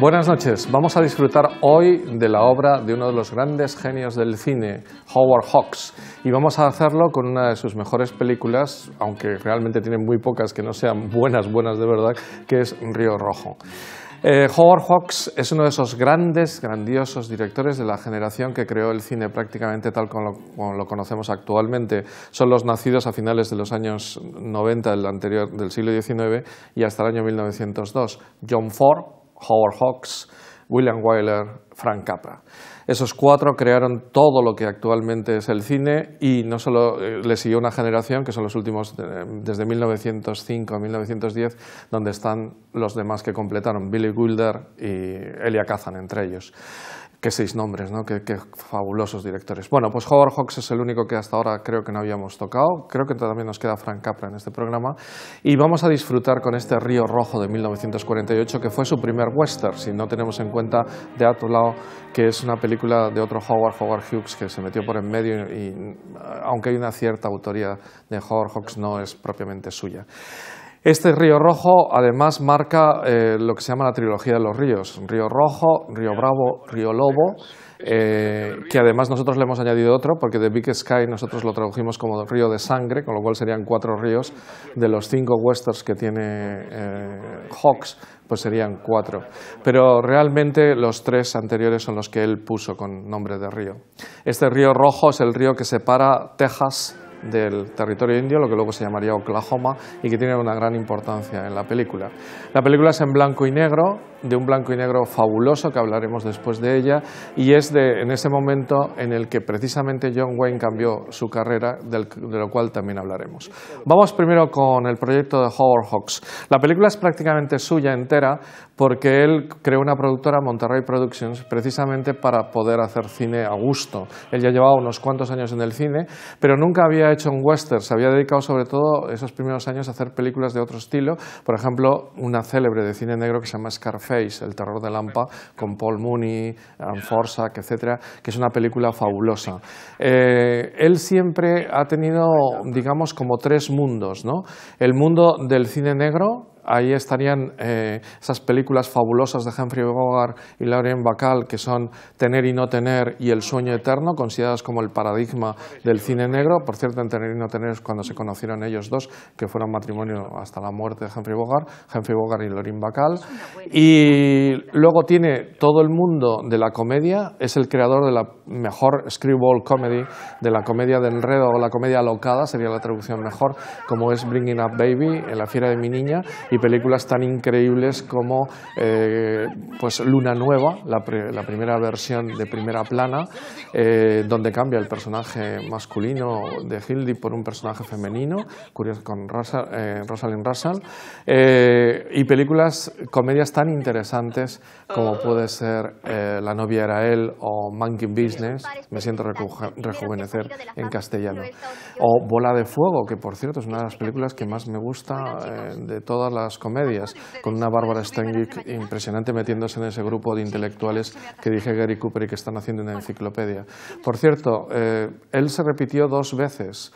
Buenas noches. Vamos a disfrutar hoy de la obra de uno de los grandes genios del cine, Howard Hawks, y vamos a hacerlo con una de sus mejores películas, aunque realmente tiene muy pocas que no sean buenas de verdad, que es Río Rojo. Howard Hawks es uno de esos grandiosos directores de la generación que creó el cine prácticamente tal como lo conocemos actualmente. Son los nacidos a finales de los años 90 del siglo XIX y hasta el año 1902. John Ford, Howard Hawks, William Wyler, Frank Capra. Esos cuatro crearon todo lo que actualmente es el cine y no solo le siguió una generación, que son los últimos desde 1905 a 1910, donde están los demás que completaron, Billy Wilder y Elia Kazan entre ellos. Qué seis nombres, ¿no? Qué fabulosos directores. Bueno, pues Howard Hawks es el único que hasta ahora creo que no habíamos tocado. Creo que también nos queda Frank Capra en este programa. Y vamos a disfrutar con este Río Rojo de 1948, que fue su primer western, si no tenemos en cuenta The Outlaw, que es una película de otro Howard Hughes, que se metió por en medio y aunque hay una cierta autoría de Howard Hawks, no es propiamente suya. Este Río Rojo además marca lo que se llama la trilogía de los ríos, Río Rojo, Río Bravo, Río Lobo, que además nosotros le hemos añadido otro, porque The Big Sky nosotros lo tradujimos como Río de Sangre, con lo cual serían 4 ríos. De los 5 westerns que tiene Hawks, pues serían 4. Pero realmente los 3 anteriores son los que él puso con nombre de río. Este Río Rojo es el río que separa Texas del territorio indio, lo que luego se llamaría Oklahoma, y que tiene una gran importancia en la película. La película es en blanco y negro, de un blanco y negro fabuloso, que hablaremos después de ella, y es en ese momento en el que precisamente John Wayne cambió su carrera, de lo cual también hablaremos. Vamos primero con el proyecto de Howard Hawks. La película es prácticamente suya entera, porque él creó una productora, Monterey Productions, precisamente para poder hacer cine a gusto. Él ya llevaba unos cuantos años en el cine, pero nunca había hecho un western. Se había dedicado sobre todo esos primeros años a hacer películas de otro estilo. Por ejemplo, una célebre de cine negro que se llama Scarface, El terror de Lampa, con Paul Mooney, Aaron Forsyth, etcétera, que es una película fabulosa. Él siempre ha tenido, digamos, como 3 mundos, ¿no? El mundo del cine negro. Ahí estarían esas películas fabulosas de Humphrey Bogart y Lauren Bacall, que son Tener y no tener y El sueño eterno, consideradas como el paradigma del cine negro. Por cierto, en Tener y no tener es cuando se conocieron ellos dos, que fueron matrimonio hasta la muerte de Humphrey Bogart y Lauren Bacall. Y luego tiene todo el mundo de la comedia, es el creador de la mejor screwball comedy, de la comedia de enredo o la comedia alocada, sería la traducción mejor, como es Bringing Up Baby, En la fiera de mi niña, y películas tan increíbles como pues Luna Nueva, la primera versión de primera plana, donde cambia el personaje masculino de Hildy por un personaje femenino, curioso, con Rosalind Russell, y comedias tan interesantes como puede ser La novia era él o Monkey Business, Me siento rejuvenecer en castellano, o Bola de fuego, que por cierto es una de las películas que más me gusta de todas las comedias, con una Barbara Stanwyck impresionante metiéndose en ese grupo de intelectuales que dije Gary Cooper y que están haciendo una enciclopedia. Por cierto, él se repitió 2 veces.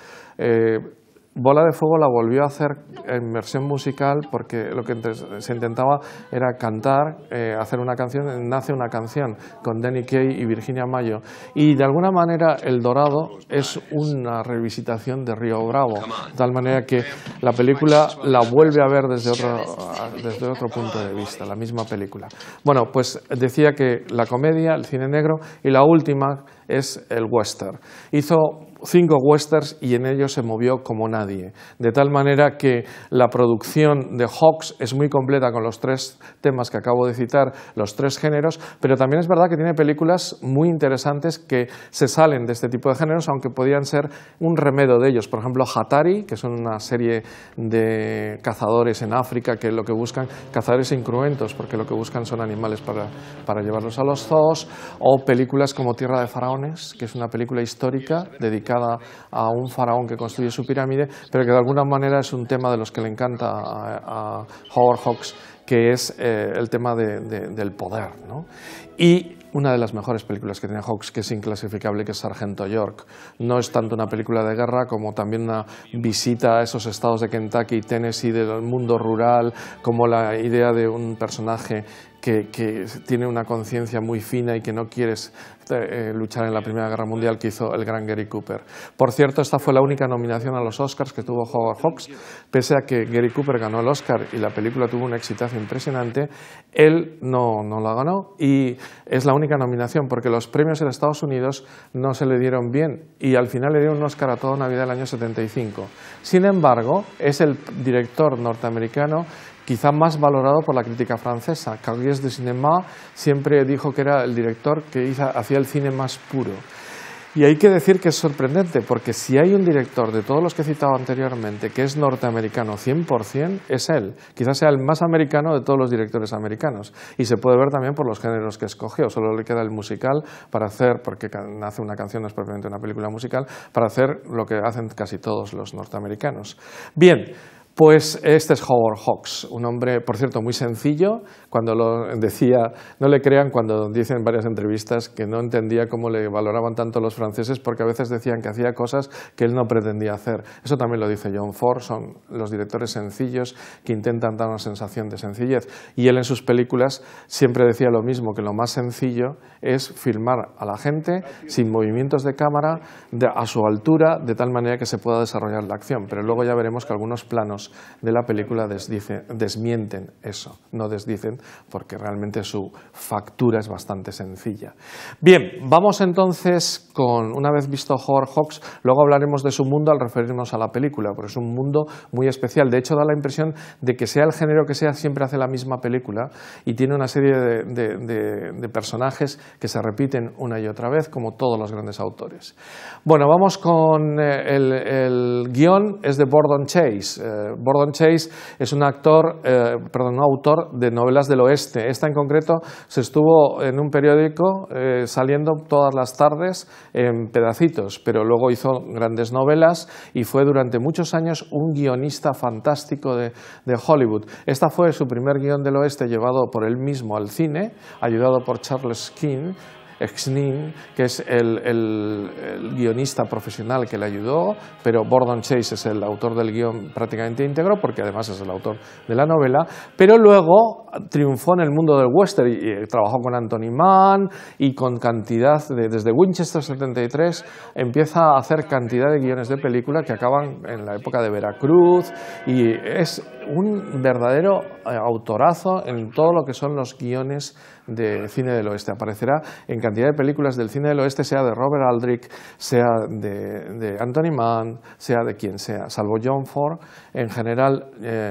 Bola de fuego la volvió a hacer en versión musical porque lo que se intentaba era cantar, hacer una canción, nace una canción con Danny Kaye y Virginia Mayo, y de alguna manera El Dorado es una revisitación de Río Bravo, de tal manera que la película la vuelve a ver desde otro punto de vista, la misma película. Bueno, pues decía que la comedia, el cine negro, y la última es el western. Hizo 5 westerns y en ellos se movió como nadie, de tal manera que la producción de Hawks es muy completa con los 3 temas que acabo de citar, los 3 géneros, pero también es verdad que tiene películas muy interesantes que se salen de este tipo de géneros, aunque podían ser un remedio de ellos. Por ejemplo, Hatari, que son una serie de cazadores en África que lo que buscan, cazadores incruentos, porque lo que buscan son animales para llevarlos a los zoos, o películas como Tierra de Faraones, que es una película histórica dedicada a un faraón que construye su pirámide, pero que de alguna manera es un tema de los que le encanta a Howard Hawks, que es el tema del poder, ¿no? Y una de las mejores películas que tiene Hawks, que es inclasificable, que es Sargento York. No es tanto una película de guerra como también una visita a esos estados de Kentucky y Tennessee del mundo rural, como la idea de un personaje que tiene una conciencia muy fina y que no quiere luchar en la Primera Guerra Mundial, que hizo el gran Gary Cooper. Por cierto, esta fue la única nominación a los Oscars que tuvo Howard Hawks. Pese a que Gary Cooper ganó el Oscar y la película tuvo un exitazo impresionante, él no la ganó, y es la única nominación porque los premios en Estados Unidos no se le dieron bien y al final le dieron un Oscar a toda Navidad del año 75. Sin embargo, es el director norteamericano quizá más valorado por la crítica francesa. Carriers de Cinéma siempre dijo que era el director que hacía el cine más puro. Y hay que decir que es sorprendente, porque si hay un director de todos los que he citado anteriormente que es norteamericano 100%, es él. Quizás sea el más americano de todos los directores americanos. Y se puede ver también por los géneros que escogió. Solo le queda el musical para hacer, porque hace una canción, no es propiamente una película musical, para hacer lo que hacen casi todos los norteamericanos. Bien. Pues este es Howard Hawks, un hombre, por cierto, muy sencillo. Cuando lo decía, no le crean cuando dicen en varias entrevistas que no entendía cómo le valoraban tanto los franceses, porque a veces decían que hacía cosas que él no pretendía hacer. Eso también lo dice John Ford, son los directores sencillos que intentan dar una sensación de sencillez. Y él en sus películas siempre decía lo mismo, que lo más sencillo es filmar a la gente sin movimientos de cámara, a su altura, de tal manera que se pueda desarrollar la acción. Pero luego ya veremos que algunos planos de la película desmienten eso, no desdicen, porque realmente su factura es bastante sencilla. Bien, vamos entonces con, una vez visto Howard Hawks, luego hablaremos de su mundo al referirnos a la película, porque es un mundo muy especial. De hecho, da la impresión de que sea el género que sea, siempre hace la misma película y tiene una serie de personajes que se repiten una y otra vez, como todos los grandes autores. Bueno, vamos con el guión, es de Burdon Chase. Burdon Chase es un autor de novelas del oeste. Esta en concreto se estuvo en un periódico saliendo todas las tardes en pedacitos, pero luego hizo grandes novelas y fue durante muchos años un guionista fantástico de Hollywood. Esta fue su primer guión del oeste llevado por él mismo al cine, ayudado por Charles King, que es el guionista profesional que le ayudó, pero Burdon Chase es el autor del guión prácticamente íntegro, porque además es el autor de la novela, pero luego triunfó en el mundo del western y trabajó con Anthony Mann y con cantidad desde Winchester 73 empieza a hacer cantidad de guiones de película que acaban en la época de Veracruz, y es un verdadero autorazo en todo lo que son los guiones de cine del oeste. Aparecerá en cantidad de películas del cine del oeste, sea de Robert Aldrich, sea de Anthony Mann, sea de quien sea, salvo John Ford. En general,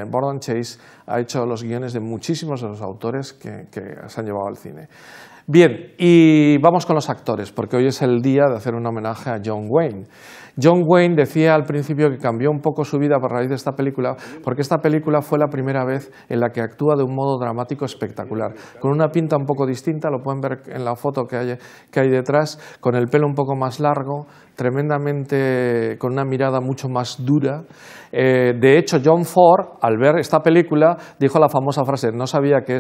Burdon Chase ha hecho los guiones de muchísimos de los autores que se han llevado al cine. Bien, y vamos con los actores, porque hoy es el día de hacer un homenaje a John Wayne. John Wayne decía al principio que cambió un poco su vida a raíz de esta película, porque esta película fue la primera vez en la que actúa de un modo dramático espectacular, con una pinta un poco distinta, lo pueden ver en la foto que hay detrás, con el pelo un poco más largo, tremendamente, con una mirada mucho más dura. De hecho, John Ford, al ver esta película, dijo la famosa frase: no sabía que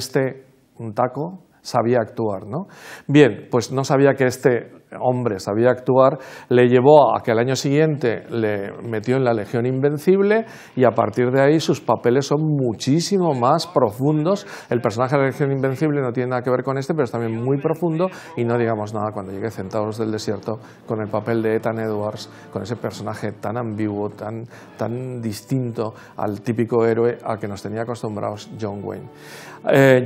un taco sabía actuar, ¿no? Bien, pues no sabía que este hombre sabía actuar, le llevó a que al año siguiente le metió en la Legión Invencible, y a partir de ahí sus papeles son muchísimo más profundos. El personaje de la Legión Invencible no tiene nada que ver con este, pero es también muy profundo, y no digamos nada cuando llegue Centauros del Desierto con el papel de Ethan Edwards, con ese personaje tan ambiguo, tan distinto al típico héroe al que nos tenía acostumbrados John Wayne.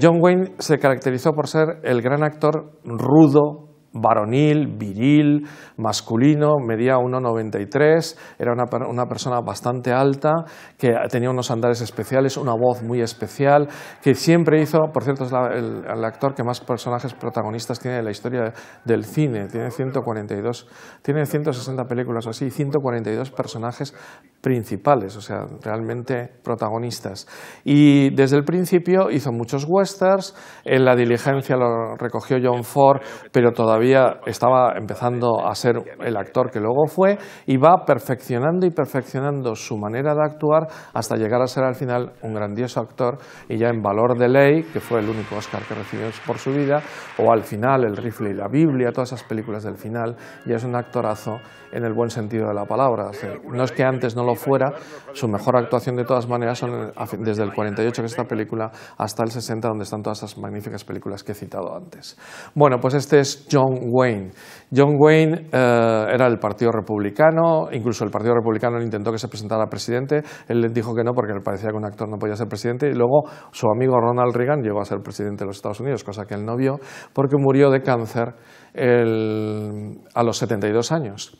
John Wayne se caracterizó por ser el gran actor rudo, varonil, viril, masculino, medía 1,93, era una persona bastante alta, que tenía unos andares especiales, una voz muy especial, que siempre hizo, por cierto, es el actor que más personajes protagonistas tiene en la historia del cine, tiene 160 películas o así, 142 personajes principales, o sea, realmente protagonistas. Y desde el principio hizo muchos westerns, en La Diligencia lo recogió John Ford, pero todavía todavía estaba empezando a ser el actor que luego fue, y va perfeccionando y perfeccionando su manera de actuar hasta llegar a ser al final un grandioso actor, y ya en Valor de Ley, que fue el único Oscar que recibió por su vida, o al final El rifle y la Biblia, todas esas películas del final, ya es un actorazo en el buen sentido de la palabra. O sea, no es que antes no lo fuera, su mejor actuación de todas maneras son desde el 48, que es esta película, hasta el 60, donde están todas esas magníficas películas que he citado antes. Bueno, pues este es John Wayne. John Wayne era del Partido Republicano, incluso el Partido Republicano intentó que se presentara a presidente, él le dijo que no porque le parecía que un actor no podía ser presidente, y luego su amigo Ronald Reagan llegó a ser presidente de los Estados Unidos, cosa que él no vio, porque murió de cáncer a los 72 años.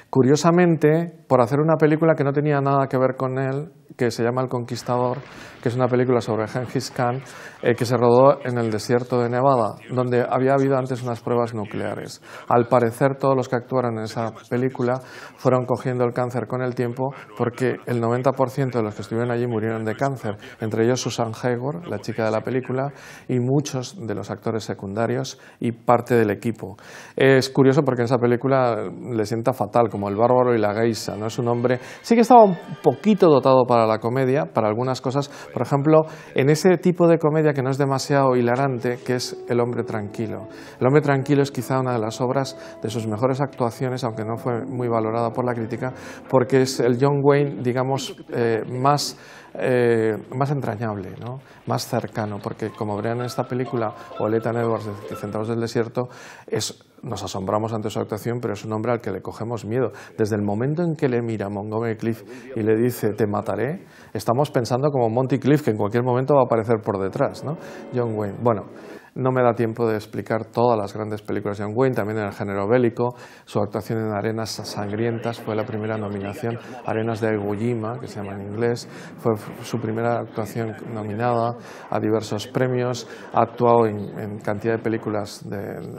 Curiosamente, por hacer una película que no tenía nada que ver con él, que se llama El Conquistador, que es una película sobre Gengis Khan, que se rodó en el desierto de Nevada, donde había habido antes unas pruebas nucleares. Al parecer, todos los que actuaron en esa película fueron cogiendo el cáncer con el tiempo, porque el 90% de los que estuvieron allí murieron de cáncer, entre ellos Susan Hayward, la chica de la película, y muchos de los actores secundarios y parte del equipo. Es curioso porque en esa película le sienta fatal, como el bárbaro y la geisha, ¿no? Es un hombre, sí que estaba un poquito dotado para la comedia, para algunas cosas, por ejemplo, en ese tipo de comedia que no es demasiado hilarante, que es El hombre tranquilo. El hombre tranquilo es quizá una de las obras de sus mejores actuaciones, aunque no fue muy valorada por la crítica, porque es el John Wayne, digamos, más entrañable, ¿no? Más cercano, porque como verán en esta película, o Ethan Edwards de Centauros del Desierto, nos asombramos ante su actuación, pero es un hombre al que le cogemos miedo. Desde el momento en que le mira a Montgomery Clift y le dice "te mataré", estamos pensando como Monty Clift, que en cualquier momento va a aparecer por detrás, ¿no? John Wayne. Bueno, no me da tiempo de explicar todas las grandes películas de John Wayne, también en el género bélico. Su actuación en Arenas Sangrientas fue la primera nominación, Arenas de Iwo Jima, que se llama en inglés, fue su primera actuación nominada a diversos premios. Ha actuado en cantidad de películas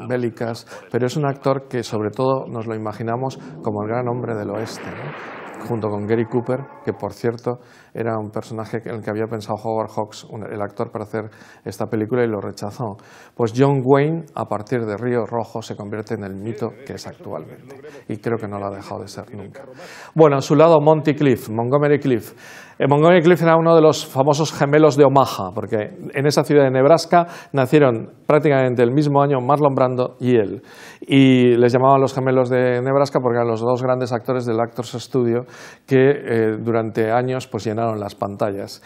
bélicas, pero es un actor que sobre todo nos lo imaginamos como el gran hombre del oeste, ¿no? Junto con Gary Cooper, que por cierto era un personaje en el que había pensado Howard Hawks, el actor, para hacer esta película, y lo rechazó. Pues John Wayne, a partir de Río Rojo, se convierte en el mito que es actualmente, y creo que no lo ha dejado de ser nunca. Bueno, a su lado Montgomery Clift. Montgomery Clift era uno de los famosos gemelos de Omaha, porque en esa ciudad de Nebraska nacieron prácticamente el mismo año Marlon Brando y él. Y les llamaban los gemelos de Nebraska porque eran los dos grandes actores del Actors Studio que durante años pues llenaron las pantallas.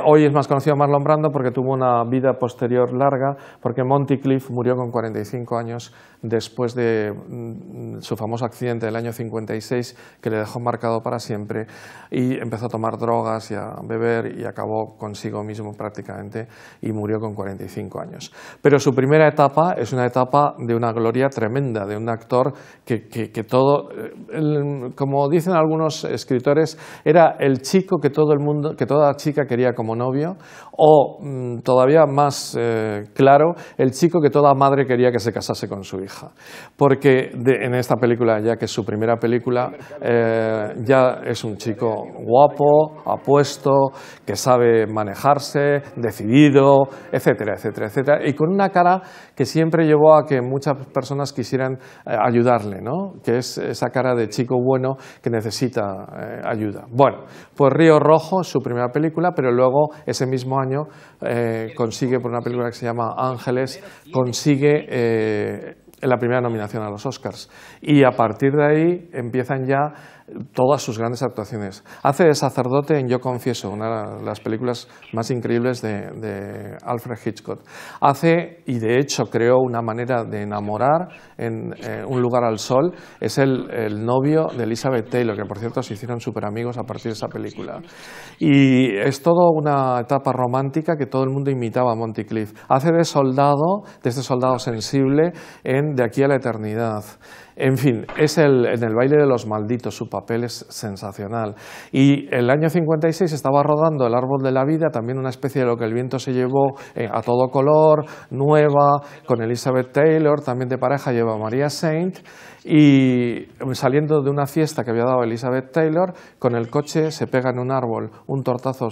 Hoy es más conocido Marlon Brando porque tuvo una vida posterior larga, porque Monty Clift murió con 45 años después de su famoso accidente del año 56, que le dejó marcado para siempre, y empezó a tomar drogas y a beber y acabó consigo mismo prácticamente, y murió con 45 años. Pero su primera etapa es una etapa de una gloria tremenda, de un actor que todo, como dicen algunos escritores, era el chico que todo el mundo, que toda chica quería como novio, o todavía más claro, el chico que toda madre quería que se casase con su hija. Porque en esta película, ya que es su primera película, ya es un chico guapo, apuesto, que sabe manejarse, decidido, etcétera, etcétera, etcétera, y con una cara que siempre llevó a que muchas personas quisieran ayudarle, ¿no? Que es esa cara de chico bueno que necesita ayuda. Bueno, pues Río Rojo es su primera película, pero luego ese mismo año consigue, por una película que se llama Ángeles, consigue la primera nominación a los Oscars, y a partir de ahí empiezan ya todas sus grandes actuaciones. Hace de sacerdote en Yo confieso, una de las películas más increíbles de Alfred Hitchcock. Hace, y de hecho creó una manera de enamorar en Un lugar al sol, es el novio de Elizabeth Taylor, que por cierto se hicieron súper amigos a partir de esa película. Y es toda una etapa romántica que todo el mundo imitaba a Monty Clift. Hace de soldado, de este soldado sensible en De aquí a la eternidad. En fin, en El baile de los malditos, su papel es sensacional. Y el año 56 estaba rodando El árbol de la vida, también una especie de Lo que el viento se llevó, a todo color, nueva, con Elizabeth Taylor, también de pareja lleva a Maria Saint. y saliendo de una fiesta que había dado Elizabeth Taylor, con el coche se pega en un árbol un tortazo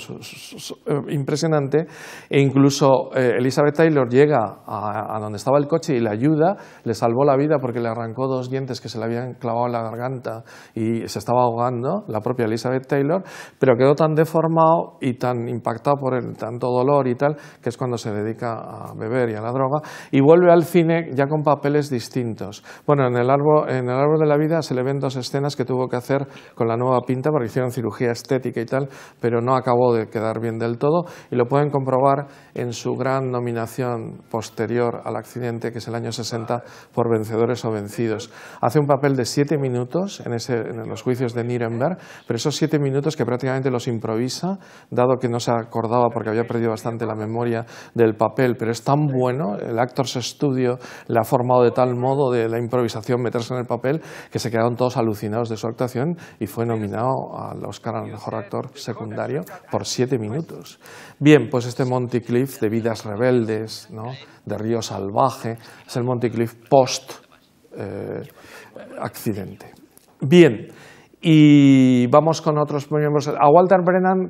impresionante, e incluso Elizabeth Taylor llega a donde estaba el coche y le ayuda, le salvó la vida porque le arrancó 2 dientes que se le habían clavado en la garganta y se estaba ahogando, la propia Elizabeth Taylor, pero quedó tan deformado y tan impactado por tanto dolor y tal, que es cuando se dedica a beber y a la droga, y vuelve al cine ya con papeles distintos. Bueno, en el árbol de la vida se le ven 2 escenas que tuvo que hacer con la nueva pinta porque hicieron cirugía estética y tal, pero no acabó de quedar bien del todo, y lo pueden comprobar en su gran nominación posterior al accidente, que es el año 60, por Vencedores o Vencidos. Hace un papel de 7 minutos en los juicios de Nuremberg, pero esos 7 minutos que prácticamente los improvisa, dado que no se acordaba porque había perdido bastante la memoria del papel, pero es tan bueno, el Actors Studio le ha formado de tal modo de la improvisación meterse en el papel que se quedaron todos alucinados de su actuación y fue nominado al Oscar al mejor actor secundario por 7 minutos. Bien, pues este Monty Clift de Vidas Rebeldes, ¿no?, de Río Salvaje, es el Monty Clift post accidente. Bien, y vamos con otros miembros. A Walter Brennan,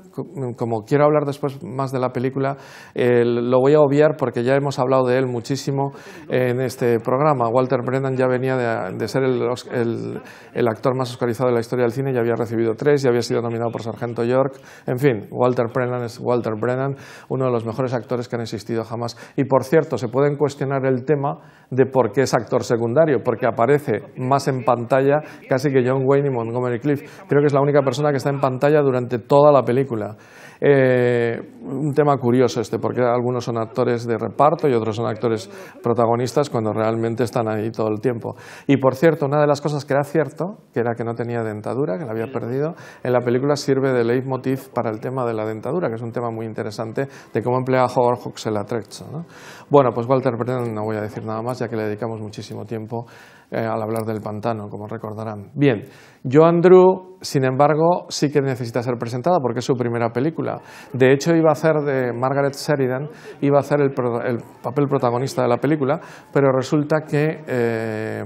como quiero hablar después más de la película, lo voy a obviar porque ya hemos hablado de él muchísimo en este programa. Walter Brennan ya venía de ser el actor más oscarizado de la historia del cine, ya había recibido 3, ya había sido nominado por Sargento York. En fin, Walter Brennan es Walter Brennan, uno de los mejores actores que han existido jamás. Y por cierto, se pueden cuestionar el tema de por qué es actor secundario, porque aparece más en pantalla casi que John Wayne y Montgomery Clift. Creo que es la única persona que está en pantalla durante toda la película. Un tema curioso porque algunos son actores de reparto y otros son actores protagonistas cuando realmente están ahí todo el tiempo. Y por cierto, una de las cosas que era cierto, que era que no tenía dentadura, que la había perdido, en la película sirve de leitmotiv para el tema de la dentadura, que es un tema muy interesante de cómo emplea Howard Hawks el atrecho, ¿no? Bueno, pues Walter Brennan no voy a decir nada más, ya que le dedicamos muchísimo tiempo al hablar del pantano, como recordarán. Bien, Joan Drew, sin embargo, sí que necesita ser presentada porque es su primera película. De hecho, iba a hacer de Margaret Sheridan, iba a hacer el papel protagonista de la película, pero resulta que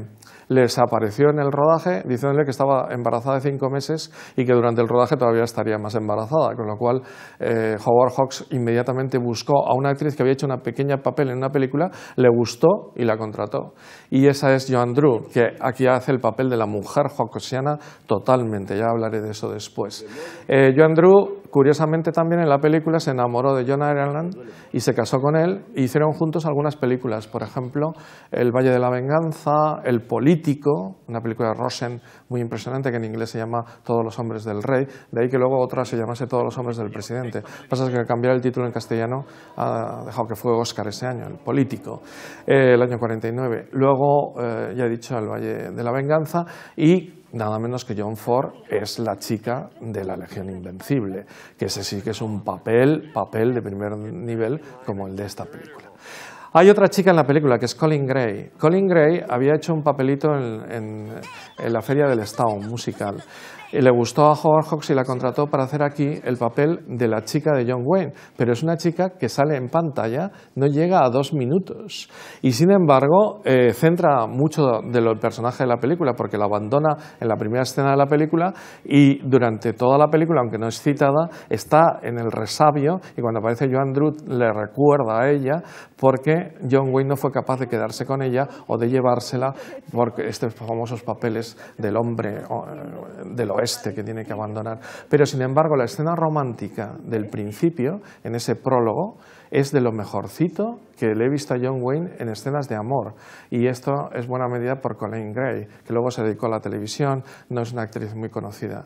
les apareció en el rodaje diciéndole que estaba embarazada de 5 meses y que durante el rodaje todavía estaría más embarazada, con lo cual Howard Hawks inmediatamente buscó a una actriz que había hecho un pequeño papel en una película, le gustó y la contrató. Y esa es Joan Drew, que aquí hace el papel de la mujer hawksiana totalmente, ya hablaré de eso después. Joan Drew, curiosamente también en la película se enamoró de John Ireland y se casó con él e hicieron juntos algunas películas, por ejemplo El Valle de la Venganza, El Político, una película de Rosen muy impresionante que en inglés se llama Todos los hombres del rey, de ahí que luego otra se llamase Todos los hombres del presidente. Lo que pasa es que cambiar el título en castellano ha dejado que fue Oscar ese año, El Político, el año 49. Luego, ya he dicho, El Valle de la Venganza y nada menos que John Ford es la chica de la Legión Invencible, que ese sí que es un papel de primer nivel como el de esta película. Hay otra chica en la película que es Colin Gray. Colin Gray había hecho un papelito en la Feria del Estado, un musical. Y le gustó a Howard Hawks y la contrató para hacer aquí el papel de la chica de John Wayne, pero es una chica que sale en pantalla, no llega a 2 minutos y sin embargo centra mucho del personaje de la película porque la abandona en la primera escena de la película y durante toda la película, aunque no es citada, está en el resabio y cuando aparece Joan Drew le recuerda a ella porque John Wayne no fue capaz de quedarse con ella o de llevársela por estos famosos papeles del hombre del oeste que tiene que abandonar. Pero sin embargo la escena romántica del principio, en ese prólogo, es de lo mejorcito que le he visto a John Wayne en escenas de amor. Y esto es buena medida por Colin Gray, que luego se dedicó a la televisión, no es una actriz muy conocida.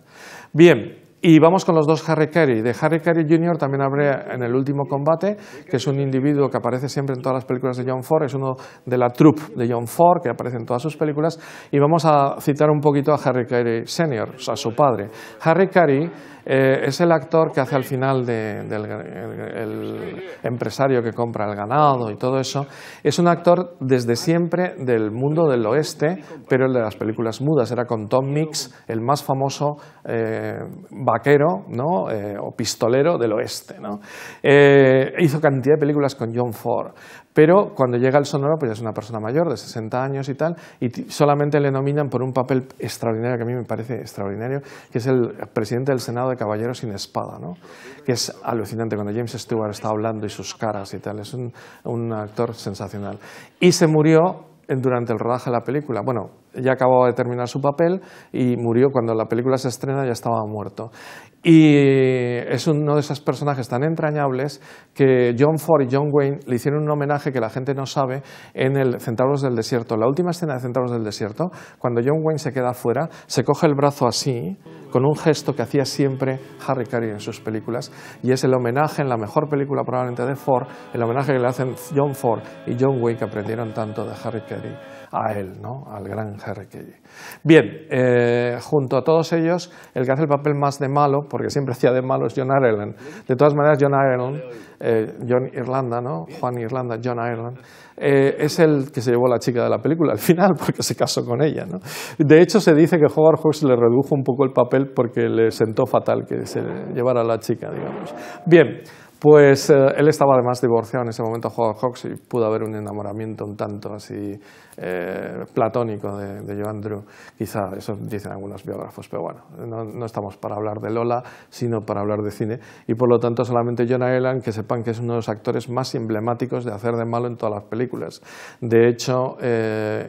Bien. Y vamos con los dos Harry Carey. De Harry Carey Jr. también hablé en El último combate, que es un individuo que aparece siempre en todas las películas de John Ford, es uno de la troupe de John Ford, que aparece en todas sus películas, y vamos a citar un poquito a Harry Carey Sr., a su padre. Harry Carey es el actor que hace al final del empresario que compra el ganado y todo eso. Es un actor desde siempre del mundo del oeste, pero el de las películas mudas. Era con Tom Mix, el más famoso vaquero, ¿no? O pistolero del oeste, ¿no? Hizo cantidad de películas con John Ford, Pero cuando llega el sonoro, pues ya es una persona mayor, de 60 años y tal, y solamente le nominan por un papel extraordinario, que a mí me parece extraordinario, que es el presidente del Senado de Caballeros sin Espada, ¿no? Que es alucinante cuando James Stewart está hablando y sus caras y tal, es un actor sensacional. Y se murió durante el rodaje de la película. Bueno, ya acababa de terminar su papel y murió cuando la película se estrena, ya estaba muerto. Y es uno de esos personajes tan entrañables que John Ford y John Wayne le hicieron un homenaje que la gente no sabe en el Centauros del Desierto. La última escena de Centauros del Desierto, cuando John Wayne se queda fuera, se coge el brazo así, con un gesto que hacía siempre Harry Carey en sus películas, y es el homenaje en la mejor película probablemente de Ford, el homenaje que le hacen John Ford y John Wayne, que aprendieron tanto de Harry Carey a él, ¿no? Al gran Harry Carey. Bien, junto a todos ellos, el que hace el papel más de malo, porque siempre hacía de malo, es John Ireland. De todas maneras, John Ireland, John Irlanda, ¿no? Juan Irlanda, John Ireland, es el que se llevó a la chica de la película al final, porque se casó con ella, ¿no? De hecho, se dice que Howard Hawks le redujo un poco el papel porque le sentó fatal que se llevara a la chica, digamos. Bien. Pues él estaba además divorciado en ese momento, Howard Hawks, y pudo haber un enamoramiento un tanto así platónico de Joan Drew. Quizá eso dicen algunos biógrafos, pero bueno, no estamos para hablar de Lola, sino para hablar de cine. Y por lo tanto solamente John Ireland, que sepan que es uno de los actores más emblemáticos de hacer de malo en todas las películas. De hecho,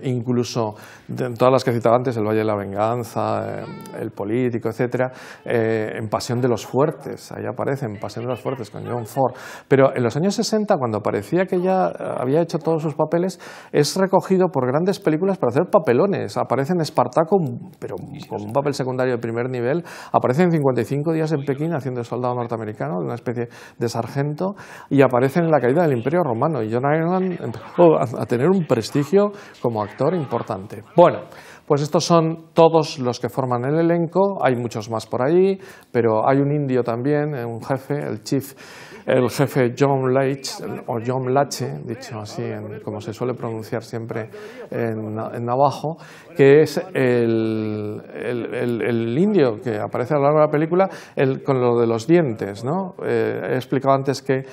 incluso en todas las que he citado antes, El Valle de la Venganza, El Político, etc., en Pasión de los Fuertes, ahí aparece en Pasión de los Fuertes con John Ford. Pero en los años 60, cuando parecía que ya había hecho todos sus papeles, es recogido por grandes películas para hacer papelones. Aparece en Espartaco, pero con un papel secundario de primer nivel. Aparece en 55 días en Pekín haciendo de soldado norteamericano, una especie de sargento, y aparece en La caída del Imperio Romano. Y John Ireland empezó a tener un prestigio como actor importante. Bueno, pues estos son todos los que forman el elenco. Hay muchos más por ahí, pero hay un indio también, un jefe, el jefe John Lache, o John Lache, dicho así, como se suele pronunciar siempre en navajo, que es el indio que aparece a lo largo de la película con lo de los dientes, ¿no? He explicado antes que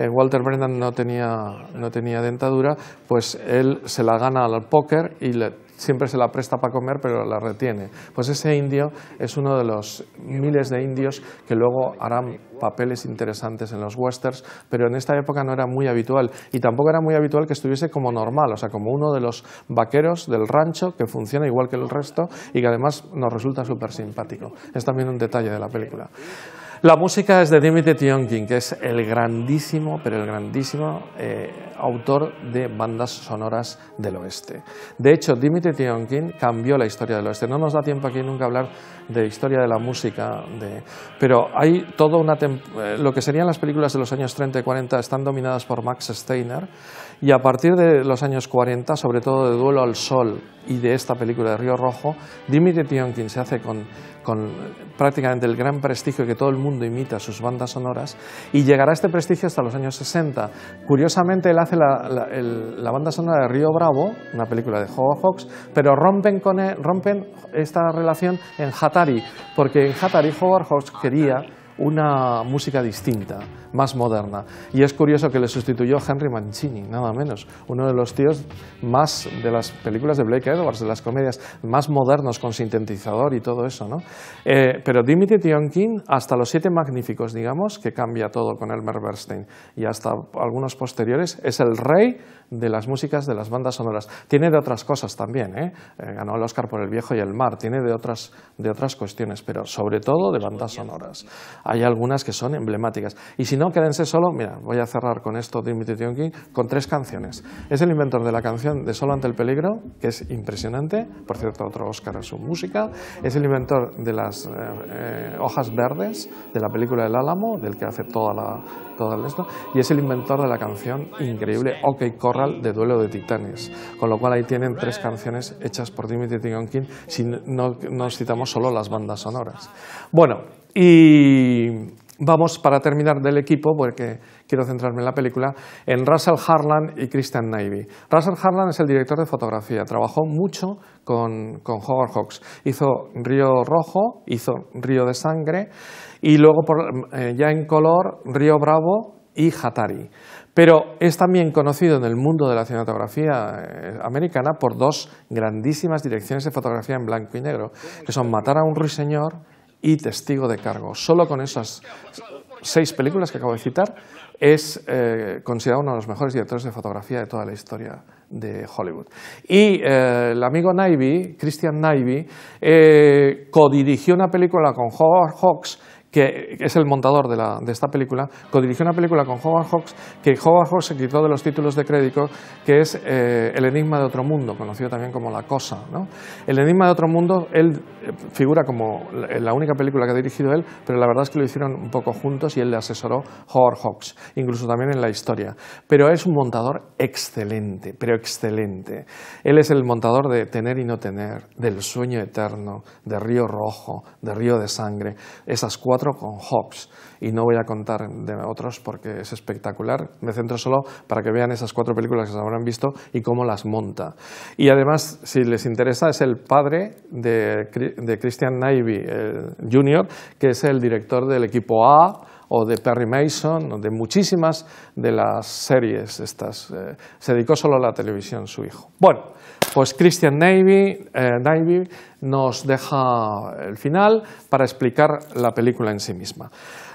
Walter Brennan no tenía dentadura, pues él se la gana al póker y siempre se la presta para comer, pero la retiene. Pues ese indio es uno de los miles de indios que luego harán papeles interesantes en los westerns, pero en esta época no era muy habitual, y tampoco era muy habitual que estuviese como normal, o sea, como uno de los vaqueros del rancho que funciona igual que el resto y que además nos resulta súper simpático. Es también un detalle de la película. La música es de Dimitri Tiomkin, que es el grandísimo, pero el grandísimo autor de bandas sonoras del oeste. De hecho, Dimitri Tiomkin cambió la historia del oeste. No nos da tiempo aquí nunca hablar de historia de la música, pero hay todo lo que serían las películas de los años 30 y 40 están dominadas por Max Steiner, y a partir de los años 40, sobre todo de Duelo al Sol y de esta película de Río Rojo, Dimitri Tiomkin se hace con prácticamente el gran prestigio que todo el mundo imita sus bandas sonoras, y llegará a este prestigio hasta los años 60. Curiosamente, él hace la banda sonora de Río Bravo, una película de Howard Hawks, pero rompen esta relación en Hatari, porque en Hatari Howard Hawks quería una música distinta, más moderna. Y es curioso que le sustituyó Henry Mancini, nada menos, uno de los tíos más de las películas de Blake Edwards, de las comedias más modernos con sintetizador y todo eso, ¿no? Pero Dimitri Tiomkin, hasta Los Siete Magníficos, digamos, que cambia todo con Elmer Bernstein, y hasta algunos posteriores, es el rey de las músicas de las bandas sonoras. Tiene de otras cosas también, ganó el Oscar por El Viejo y el Mar, tiene de otras cuestiones, pero sobre todo de bandas sonoras. Hay algunas que son emblemáticas. Y si no, quédense solo, mira, voy a cerrar con esto, Dimitri Tiomkin, con 3 canciones. Es el inventor de la canción de Solo ante el peligro, que es impresionante, por cierto, otro Oscar a su música. Es el inventor de las hojas verdes, de la película El Álamo, del que hace todo esto, y es el inventor de la canción increíble OK Corral de Duelo de Titanes, con lo cual ahí tienen 3 canciones hechas por Dimitri Tiomkin, si no nos citamos solo las bandas sonoras. Bueno, y vamos, para terminar, del equipo, porque quiero centrarme en la película, en Russell Harlan y Christian Nyby. Russell Harlan es el director de fotografía, trabajó mucho con Howard Hawks. Hizo Río Rojo, hizo Río de Sangre, y luego ya en color Río Bravo y Hattari. Pero es también conocido en el mundo de la cinematografía americana por dos grandísimas direcciones de fotografía en blanco y negro, que son Matar a un ruiseñor y Testigo de cargo. Solo con esas 6 películas que acabo de citar es considerado uno de los mejores directores de fotografía de toda la historia de Hollywood. Y el amigo Nyby, Christian Nyby, codirigió una película con Howard Hawks, que es el montador de esta película, codirigió una película con Howard Hawks, que Howard Hawks se quitó de los títulos de crédito, que es El enigma de otro mundo, conocido también como La cosa, ¿no? El enigma de otro mundo, él figura como la única película que ha dirigido él, pero la verdad es que lo hicieron un poco juntos y él le asesoró Howard Hawks, incluso también en la historia. Pero es un montador excelente, pero excelente. Él es el montador de Tener y no tener, del Sueño eterno, de Río Rojo, de Río de sangre, esas 4 con Hawks, y no voy a contar de otros porque es espectacular. Me centro solo para que vean esas 4 películas que se habrán visto y cómo las monta. Y además, si les interesa, es el padre de Christian Nyby Jr., que es el director del Equipo A, o de Perry Mason, o de muchísimas de las series estas. Se dedicó solo a la televisión su hijo. Bueno, pues Christian Nyby nos deja el final para explicar la película en sí misma.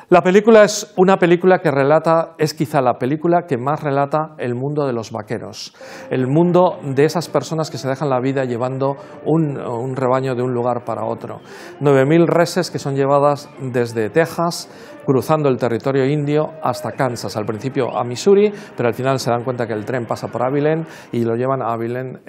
La película es una película que relata, es quizá la película que más relata el mundo de los vaqueros, el mundo de esas personas que se dejan la vida llevando un rebaño de un lugar para otro. 9.000 reses que son llevadas desde Texas, cruzando el territorio indio hasta Kansas, al principio a Missouri, pero al final se dan cuenta que el tren pasa por Abilene y lo llevan a Abilene.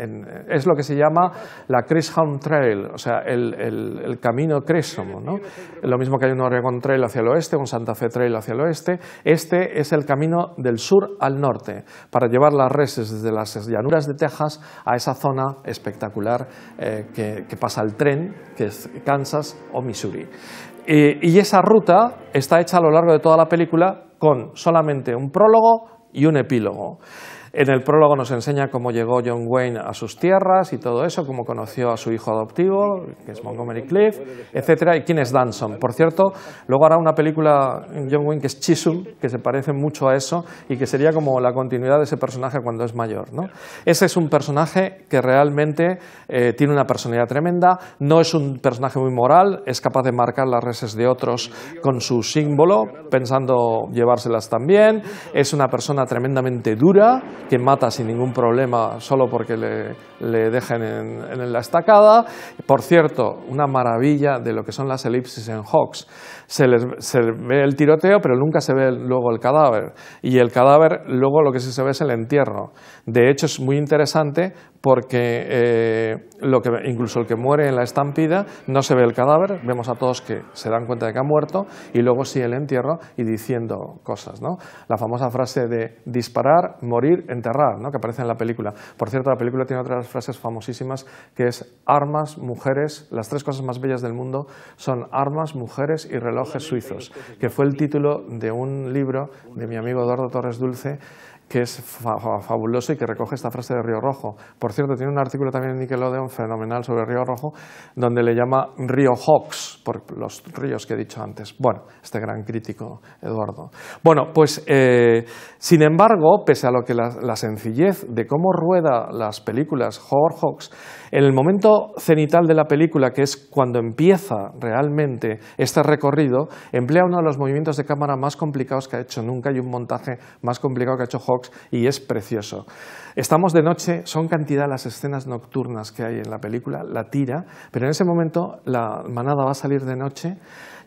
Es lo que se llama la Chisholm Trail, o sea, el camino Chisholm, ¿no? Lo mismo que hay un Oregon Trail hacia el oeste, un Santa Fe Trail hacia el oeste. Este es el camino del sur al norte, para llevar las reses desde las llanuras de Texas a esa zona espectacular que pasa el tren, que es Kansas o Missouri. Y esa ruta está hecha a lo largo de toda la película con solamente un prólogo y un epílogo. En el prólogo nos enseña cómo llegó John Wayne a sus tierras y todo eso, cómo conoció a su hijo adoptivo, que es Montgomery Clift, etcétera, y quién es Danson. Por cierto, luego hará una película John Wayne que es Chisholm, que se parece mucho a eso y que sería como la continuidad de ese personaje cuando es mayor, ¿no? Ese es un personaje que realmente tiene una personalidad tremenda, no es un personaje muy moral, es capaz de marcar las reses de otros con su símbolo, pensando llevárselas también, es una persona tremendamente dura, que mata sin ningún problema solo porque le dejen en la estacada. Por cierto, una maravilla de lo que son las elipsis en Hawks. Se ve el tiroteo, pero nunca se ve luego el cadáver. Y el cadáver, luego lo que sí se ve es el entierro. De hecho, es muy interesante porque incluso el que muere en la estampida no se ve el cadáver, vemos a todos que se dan cuenta de que ha muerto y luego sí el entierro y diciendo cosas, ¿no? La famosa frase de disparar, morir, enterrar, ¿no? Que aparece en la película. Por cierto, la película tiene otras frases famosísimas que es armas, mujeres, las 3 cosas más bellas del mundo son armas, mujeres y relojes suizos, que fue el título de un libro de mi amigo Eduardo Torres Dulce, que es fabuloso y que recoge esta frase de Río Rojo. Por cierto, tiene un artículo también en Nickelodeon fenomenal sobre Río Rojo, donde le llama Río Hawks, por los ríos que he dicho antes. Bueno, este gran crítico, Eduardo. Bueno, pues, sin embargo, pese a lo que la sencillez de cómo rueda las películas Howard Hawks, en el momento cenital de la película, que es cuando empieza realmente este recorrido, emplea uno de los movimientos de cámara más complicados que ha hecho nunca y un montaje más complicado que ha hecho Hawks, y es precioso. Estamos de noche, son cantidad las escenas nocturnas que hay en la película, la tira, pero en ese momento la manada va a salir de noche.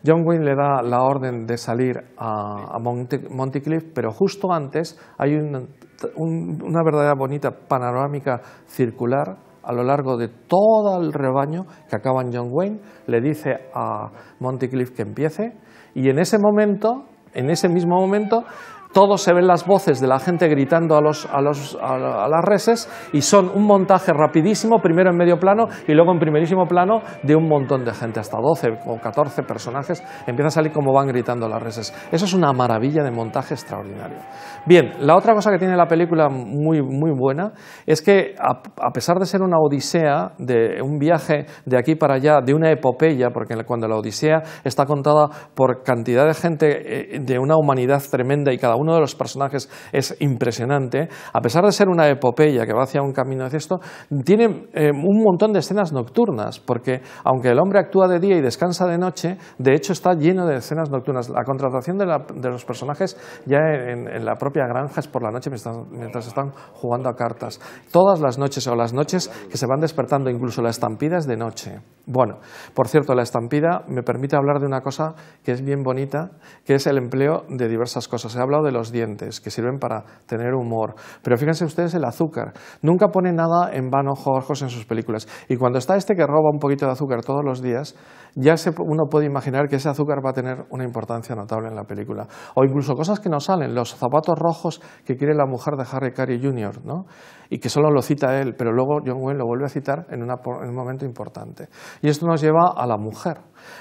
John Wayne le da la orden de salir a Monticliff, pero justo antes hay una verdadera bonita panorámica circular a lo largo de todo el rebaño que acaba en John Wayne, le dice a Monticliff que empiece, y en ese mismo momento, todos se ven las voces de la gente gritando a las reses y son un montaje rapidísimo, primero en medio plano y luego en primerísimo plano de un montón de gente, hasta 12 o 14 personajes, empieza a salir como van gritando las reses. Eso es una maravilla de montaje extraordinario. Bien, la otra cosa que tiene la película muy, muy buena es que a pesar de ser una odisea, de un viaje de aquí para allá, de una epopeya, porque cuando la odisea está contada por cantidad de gente de una humanidad tremenda y cada uno uno de los personajes es impresionante, a pesar de ser una epopeya que va hacia un camino hacia esto, tiene un montón de escenas nocturnas, porque aunque el hombre actúa de día y descansa de noche, de hecho está lleno de escenas nocturnas. La contratación de los personajes ya en la propia granja es por la noche mientras están jugando a cartas. Todas las noches o las noches que se van despertando, incluso la estampida es de noche. Bueno, por cierto, la estampida me permite hablar de una cosa que es bien bonita, que es el empleo de diversas cosas. He hablado de los dientes, que sirven para tener humor, pero fíjense ustedes el azúcar. Nunca pone nada en vano Howard Hawks en sus películas, y cuando está este que roba un poquito de azúcar todos los días, ya uno puede imaginar que ese azúcar va a tener una importancia notable en la película. O incluso cosas que no salen, los zapatos rojos que quiere la mujer de Harry Carey Jr., ¿no? Y que solo lo cita él, pero luego John Wayne lo vuelve a citar en un momento importante. Y esto nos lleva a la mujer.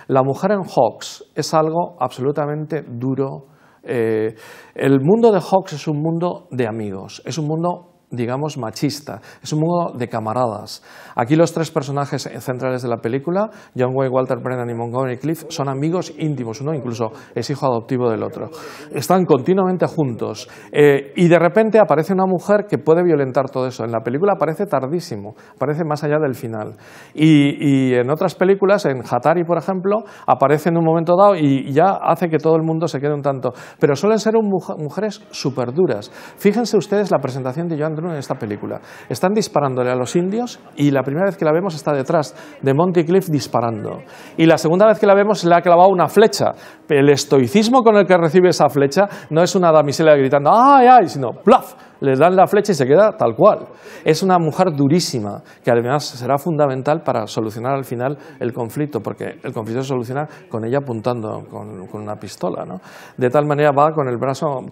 La mujer en Hawks es algo absolutamente duro. El mundo de Hawks es un mundo de amigos, es un mundo, digamos, machista, es un mundo de camaradas. Aquí los tres personajes centrales de la película, John Wayne, Walter Brennan y Montgomery Clift, son amigos íntimos, uno incluso es hijo adoptivo del otro. Están continuamente juntos y de repente aparece una mujer que puede violentar todo eso. En la película aparece tardísimo, aparece más allá del final. Y en otras películas, en Hatari, por ejemplo, aparece en un momento dado y ya hace que todo el mundo se quede un tanto. Pero suelen ser mujeres súper duras. Fíjense ustedes la presentación de Joan en esta película. Están disparándole a los indios y la primera vez que la vemos está detrás de Monty Clift disparando. Y la segunda vez que la vemos le ha clavado una flecha. El estoicismo con el que recibe esa flecha no es una damisela gritando ¡ay, ay!, sino ¡plaf! Le dan la flecha y se queda tal cual. Es una mujer durísima, que además será fundamental para solucionar al final el conflicto, porque el conflicto se soluciona con ella apuntando con una pistola, ¿no? De tal manera va con el brazo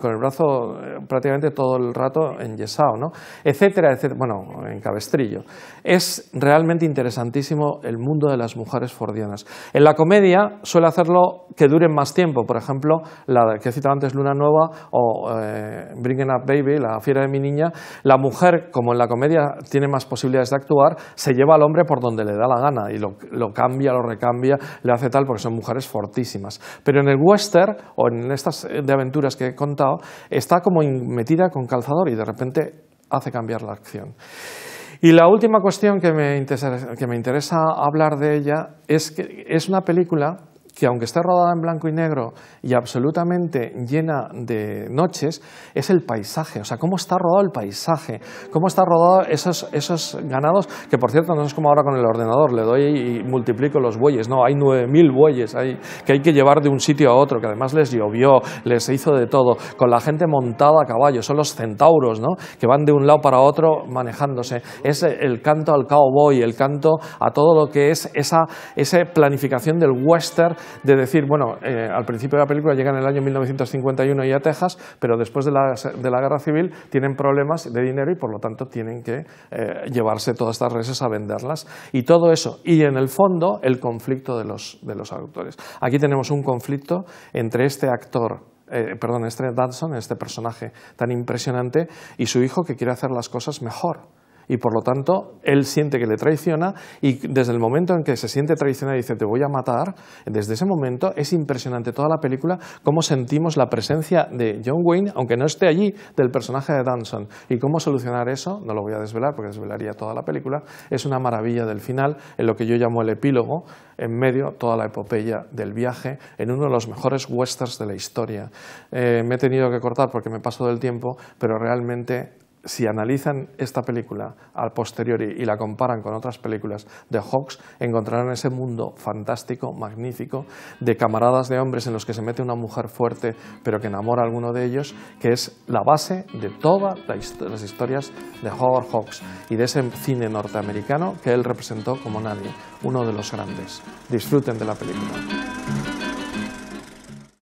prácticamente todo el rato enyesado, ¿no? Etcétera, etcétera, bueno, en cabestrillo. Es realmente interesantísimo el mundo de las mujeres fordianas. En la comedia suele hacerlo que duren más tiempo, por ejemplo, la que he citado antes, Luna Nueva, o Bringing Up Baby, la fiera de mi niña. La mujer, como en la comedia tiene más posibilidades de actuar, se lleva al hombre por donde le da la gana y lo cambia, lo recambia, le hace tal, porque son mujeres fortísimas. Pero en el western, o en estas de aventuras que he contado, está como metida con calzador y de repente hace cambiar la acción. Y la última cuestión que me interesa hablar de ella es que es una película que, aunque esté rodada en blanco y negro y absolutamente llena de noches, es el paisaje. O sea, cómo está rodado el paisaje, cómo está rodado esos ganados, que por cierto no es como ahora con el ordenador, le doy y multiplico los bueyes. No, hay 9000 bueyes que hay que llevar de un sitio a otro, que además les llovió, les hizo de todo, con la gente montada a caballo. Son los centauros, ¿no?, que van de un lado para otro manejándose. Es el canto al cowboy, el canto a todo lo que es esa planificación del western, de decir, bueno, al principio de la película llegan en el año 1951 y a Texas, pero después de la guerra civil tienen problemas de dinero y por lo tanto tienen que llevarse todas estas reses a venderlas. Y todo eso, y en el fondo el conflicto de los actores. Aquí tenemos un conflicto entre este actor, este Dodson, este personaje tan impresionante, y su hijo, que quiere hacer las cosas mejor. Y por lo tanto, él siente que le traiciona, y desde el momento en que se siente traicionado y dice te voy a matar, desde ese momento es impresionante toda la película cómo sentimos la presencia de John Wayne, aunque no esté allí, del personaje de Dodson. Y cómo solucionar eso, no lo voy a desvelar porque desvelaría toda la película, es una maravilla del final, en lo que yo llamo el epílogo, en medio toda la epopeya del viaje, en uno de los mejores westerns de la historia. Me he tenido que cortar porque me paso del tiempo, pero realmente, si analizan esta película al posteriori y la comparan con otras películas de Hawks, encontrarán ese mundo fantástico, magnífico, de camaradas de hombres en los que se mete una mujer fuerte pero que enamora a alguno de ellos, que es la base de todas las historias de Howard Hawks y de ese cine norteamericano que él representó como nadie, uno de los grandes. Disfruten de la película.